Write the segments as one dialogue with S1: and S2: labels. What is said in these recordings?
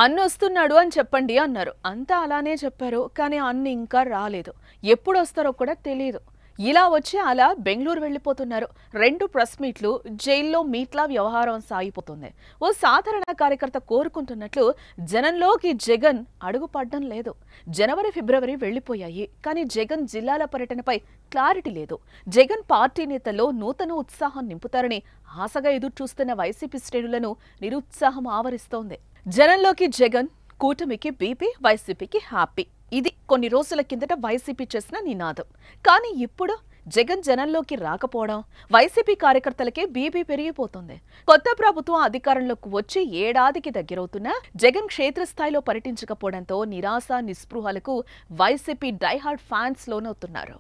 S1: అన్నొస్తున్నాడు అని చెప్పండి అన్నారు. అంతా అలానే చెప్పారు. కానీ అన్న ఇంకా రాలేదు. ఎప్పుడొస్తారో కూడా తెలీదు. ఇలా వచ్చి అలా బెంగళూరు వెళ్ళిపోతున్నారు. 2 ప్రెస్ మీట్లు, జైల్లో మీట్లా వ్యవహారం సాగిపోతుంది. ఓ సాధారణ కార్యకర్త కోరుకుంటున్నట్లు జనంలోకి జగన్ అడుగుపడ్డం లేదు. జనవరి, ఫిబ్రవరి వెళ్లిపోయాయి. కానీ జగన్ జిల్లాల పర్యటనపై క్లారిటీ లేదు. జగన్ పార్టీ నేతల్లో నూతన ఉత్సాహం నింపుతారని ఆశగా ఎదురుచూస్తున్న వైసీపీ శ్రేణులను నిరుత్సాహం ఆవరిస్తోంది. జనంలోకి జగన్, కూటమికి బీపీ, వైసీపీకి హ్యాపీ. ఇది కొన్ని రోజుల కిందట వైసీపీ చేసిన నినాదం. కానీ ఇప్పుడు జగన్ జనంలోకి రాకపోవడం వైసీపీ కార్యకర్తలకే బీపీ పెరిగిపోతుంది. కొత్త ప్రభుత్వం అధికారంలోకి వచ్చి ఏడాదికి దగ్గరవుతున్నా జగన్ క్షేత్రస్థాయిలో పర్యటించకపోవడంతో నిరాశ, నిస్పృహలకు వైసీపీ డైహార్డ్ ఫ్యాన్స్ లోనవుతున్నారు.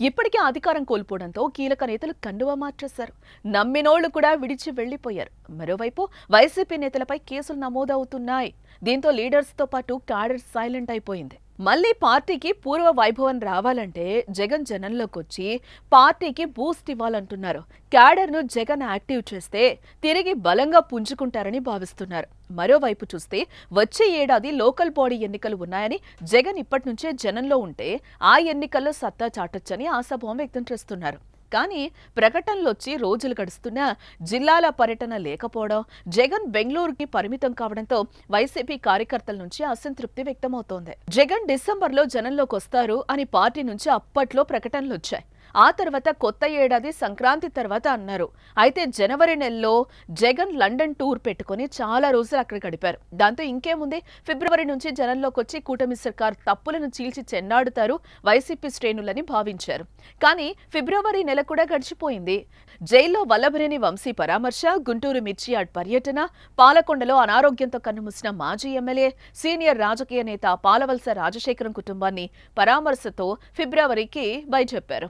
S1: ఇప్పటికే అధికారం కోల్పోవడంతో కీలక నేతలు కండువా మార్చేశారు. నమ్మినోళ్లు కూడా విడిచి వెళ్లిపోయారు. మరోవైపు వైసీపీ నేతలపై కేసులు నమోదవుతున్నాయి. దీంతో లీడర్స్ తో పాటు క్యాడర్ సైలెంట్ అయిపోయింది. మళ్లీ పార్టీకి పూర్వ వైభవం రావాలంటే జగన్ జనంలోకి వచ్చి పార్టీకి బూస్ట్ ఇవ్వాలంటున్నారు. క్యాడర్ను జగన్ యాక్టివ్ చేస్తే తిరిగి బలంగా పుంజుకుంటారని భావిస్తున్నారు. మరోవైపు చూస్తే వచ్చే ఏడాది లోకల్ బాడీ ఎన్నికలు ఉన్నాయని జగన్ ఇప్పటి నుంచే జనంలో ఉంటే ఆ ఎన్నికల్లో సత్తా చాటొచ్చని ఆశాభావం వ్యక్తం చేస్తున్నారు. కానీ ప్రకటనలొచ్చి రోజులు గడుస్తున్నా జిల్లాల పర్యటన లేకపోవడం, జగన్ బెంగళూరుకి పరిమితం కావడంతో వైసీపీ కార్యకర్తల నుంచి అసంతృప్తి వ్యక్తమవుతోంది. జగన్ డిసెంబర్లో జనంలోకి వస్తారు అని పార్టీ నుంచి అప్పట్లో ప్రకటనలొచ్చాయి. ఆ తర్వాత కొత్త ఏడాది సంక్రాంతి తర్వాత అన్నారు. అయితే జనవరి నెలలో జగన్ లండన్ టూర్ పెట్టుకుని చాలా రోజులు అక్కడ గడిపారు. దాంతో ఇంకేముంది, ఫిబ్రవరి నుంచి జనంలోకి వచ్చి కూటమి సర్కార్ తప్పులను చీల్చి చెన్నాడుతారు వైసీపీ శ్రేణులని భావించారు. కానీ ఫిబ్రవరి నెల కూడా గడిచిపోయింది. జైల్లో వల్లభనేని వంశీ పరామర్శ, గుంటూరు మిర్చియాడ్ పర్యటన, పాలకొండలో అనారోగ్యంతో కన్నుమూసిన మాజీ ఎమ్మెల్యే, సీనియర్ రాజకీయ నేత పాలవలస రాజశేఖరం కుటుంబాన్ని పరామర్శతో ఫిబ్రవరికి బై చెప్పారు.